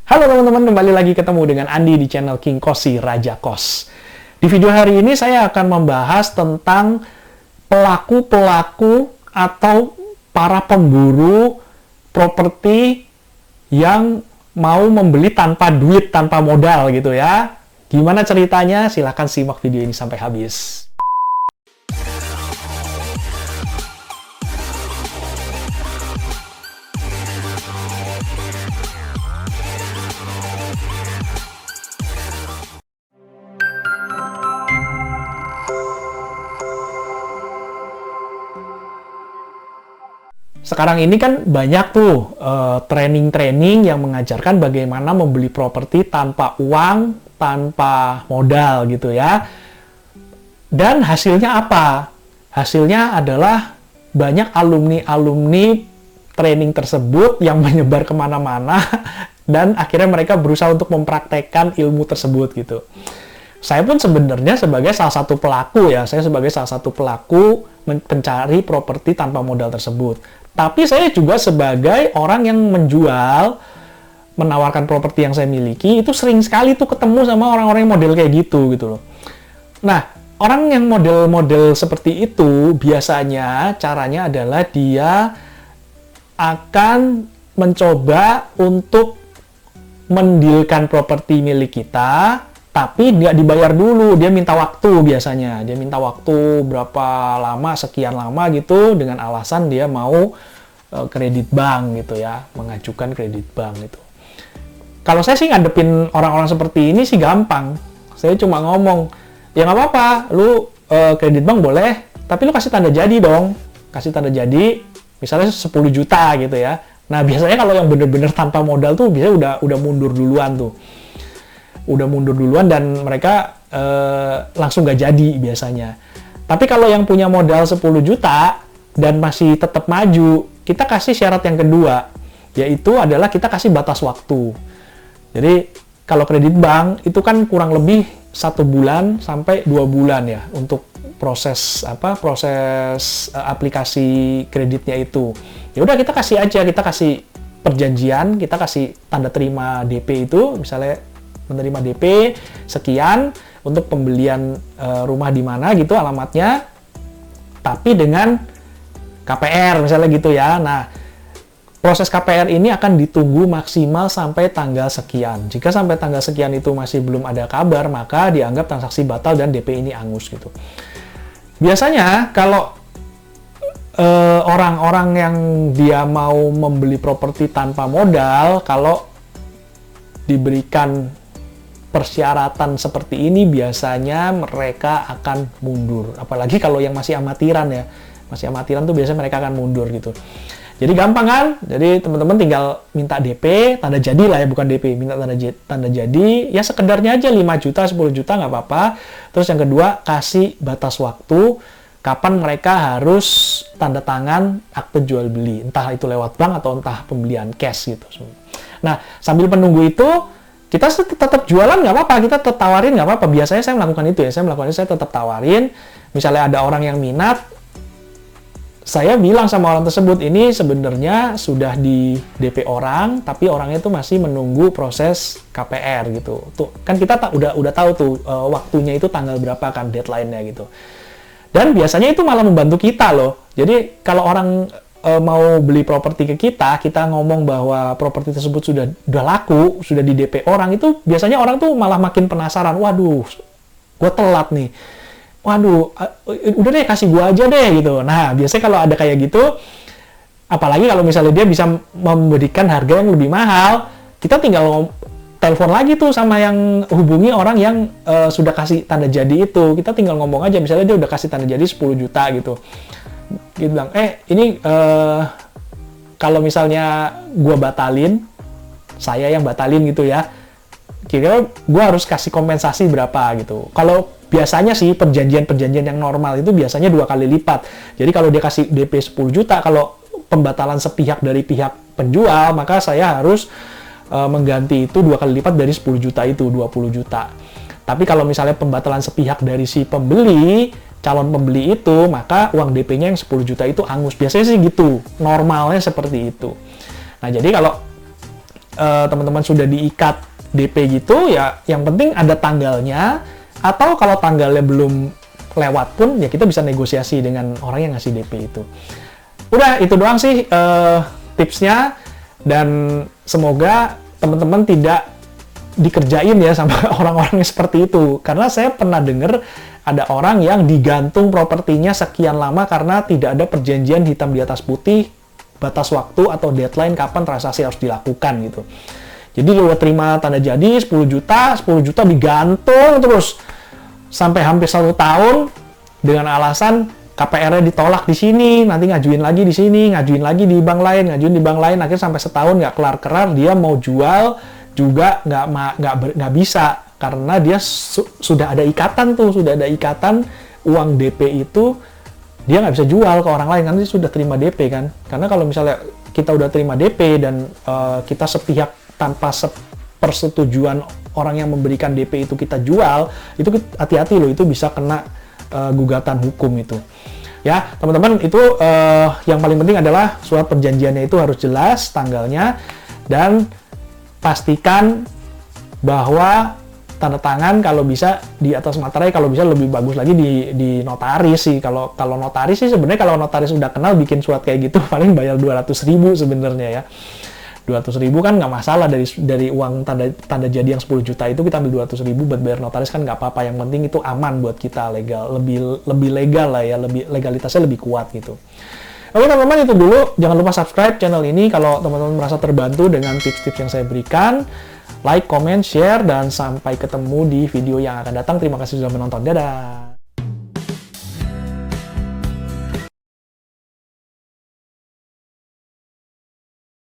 Halo teman-teman, kembali lagi ketemu dengan Andi di channel King Kosi Raja Kos. Di video hari ini saya akan membahas tentang pelaku-pelaku atau para pemburu properti yang mau membeli tanpa duit, tanpa modal gitu ya. Gimana ceritanya? Silahkan simak video ini sampai habis. Sekarang ini kan banyak tuh training-training yang mengajarkan bagaimana membeli properti tanpa uang, tanpa modal gitu ya. Dan hasilnya apa? Hasilnya adalah banyak alumni-alumni training tersebut yang menyebar kemana-mana dan akhirnya mereka berusaha untuk mempraktekkan ilmu tersebut gitu. Saya pun sebenarnya sebagai salah satu pelaku ya, saya sebagai salah satu pelaku pencari properti tanpa modal tersebut. Tapi saya juga sebagai orang yang menjual, menawarkan properti yang saya miliki, itu sering sekali tuh ketemu sama orang-orang yang model kayak gitu loh. Nah, orang yang model-model seperti itu biasanya caranya adalah dia akan mencoba untuk mendilkan properti milik kita, tapi nggak dibayar dulu, dia minta waktu biasanya. Dia minta waktu berapa lama, sekian lama gitu, dengan alasan dia mau kredit bank gitu ya, mengajukan kredit bank gitu. Kalau saya sih ngadepin orang-orang seperti ini sih gampang. Saya cuma ngomong, ya nggak apa-apa, lu kredit bank boleh, tapi lu kasih tanda jadi dong. Kasih tanda jadi, misalnya 10 juta gitu ya. Nah, biasanya kalau yang bener-bener tanpa modal tuh biasanya udah mundur duluan tuh. Udah mundur duluan dan mereka langsung nggak jadi biasanya. Tapi kalau yang punya modal 10 juta dan masih tetap maju, kita kasih syarat yang kedua, yaitu adalah kita kasih batas waktu. Jadi kalau kredit bank itu kan kurang lebih 1 bulan sampai 2 bulan ya untuk proses aplikasi kreditnya itu. Ya udah kita kasih aja, kita kasih perjanjian, kita kasih tanda terima DP itu, misalnya menerima DP sekian untuk pembelian rumah di mana gitu alamatnya, tapi dengan KPR misalnya gitu ya. Nah, proses KPR ini akan ditunggu maksimal sampai tanggal sekian. Jika sampai tanggal sekian itu masih belum ada kabar, maka dianggap transaksi batal dan DP ini angus gitu. Biasanya kalau orang-orang yang dia mau membeli properti tanpa modal, kalau diberikan persyaratan seperti ini biasanya mereka akan mundur. Apalagi kalau yang masih amatiran ya. Masih amatiran tuh biasanya mereka akan mundur gitu. Jadi gampang kan? Jadi teman-teman tinggal minta DP, tanda jadi lah ya, bukan DP. Minta tanda jadi, ya sekedarnya aja 5 juta, 10 juta nggak apa-apa. Terus yang kedua, kasih batas waktu kapan mereka harus tanda tangan akte jual beli. Entah itu lewat bank atau entah pembelian cash gitu. Nah, sambil menunggu itu, kita tetap jualan nggak apa-apa, kita tetap tawarin nggak apa-apa. Biasanya saya melakukan itu ya, saya tetap tawarin. Misalnya ada orang yang minat, saya bilang sama orang tersebut, ini sebenarnya sudah di DP orang, tapi orangnya itu masih menunggu proses KPR gitu. Tuh kan kita udah tahu tuh waktunya itu tanggal berapa kan deadline-nya gitu. Dan biasanya itu malah membantu kita loh. Jadi kalau orang mau beli properti ke kita ngomong bahwa properti tersebut sudah laku, sudah di DP orang, itu biasanya orang tuh malah makin penasaran. Waduh, gue telat nih. Waduh, udah deh kasih gue aja deh gitu. Nah, biasanya kalau ada kayak gitu, apalagi kalau misalnya dia bisa memberikan harga yang lebih mahal, kita tinggal telepon lagi tuh sama yang hubungi orang yang sudah kasih tanda jadi itu. Kita tinggal ngomong aja, misalnya dia udah kasih tanda jadi 10 juta gitu. Gitu bilang, ini kalau misalnya gue batalin, saya yang batalin gitu ya, kira-kira gue harus kasih kompensasi berapa gitu. Kalau biasanya sih perjanjian yang normal itu biasanya 2 kali lipat. Jadi kalau dia kasih DP 10 juta, kalau pembatalan sepihak dari pihak penjual, maka saya harus mengganti itu 2 kali lipat dari 10 juta itu, 20 juta. Tapi kalau misalnya pembatalan sepihak dari si pembeli, calon pembeli itu, maka uang DP-nya yang 10 juta itu angus. Biasanya sih gitu, normalnya seperti itu. Nah, jadi kalau teman-teman sudah diikat DP gitu, ya yang penting ada tanggalnya, atau kalau tanggalnya belum lewat pun ya kita bisa negosiasi dengan orang yang ngasih DP itu. Udah, itu doang sih tipsnya, dan semoga teman-teman tidak dikerjain ya sama orang-orang yang seperti itu, karena saya pernah dengar ada orang yang digantung propertinya sekian lama karena tidak ada perjanjian hitam di atas putih, batas waktu atau deadline kapan transaksi harus dilakukan gitu. Jadi kalau terima tanda jadi 10 juta digantung terus sampai hampir 1 tahun dengan alasan KPR-nya ditolak di sini, nanti ngajuin lagi di sini, ngajuin lagi di bank lain, akhirnya sampai setahun nggak kelar-kelar, dia mau jual juga nggak bisa karena dia sudah ada ikatan uang DP itu dia nggak bisa jual ke orang lain karena dia sudah terima DP kan. Karena kalau misalnya kita udah terima DP dan kita sepihak tanpa persetujuan orang yang memberikan DP itu kita jual, itu hati-hati loh, itu bisa kena gugatan hukum itu. Ya, teman-teman, itu yang paling penting adalah surat perjanjiannya itu harus jelas tanggalnya, dan pastikan bahwa tanda tangan kalau bisa di atas materai, kalau bisa lebih bagus lagi di notaris sih. Kalau notaris sih sebenarnya, kalau notaris udah kenal bikin surat kayak gitu paling bayar 200.000 sebenarnya ya. 200.000 kan nggak masalah, dari uang tanda jadi yang 10 juta itu kita ambil 200.000 buat bayar notaris kan nggak apa-apa, yang penting itu aman buat kita, legal, lebih legal lah ya, legalitasnya lebih kuat gitu. Oke teman-teman, itu dulu. Jangan lupa subscribe channel ini kalau teman-teman merasa terbantu dengan tips-tips yang saya berikan. Like, comment, share, dan sampai ketemu di video yang akan datang. Terima kasih sudah menonton. Dadah!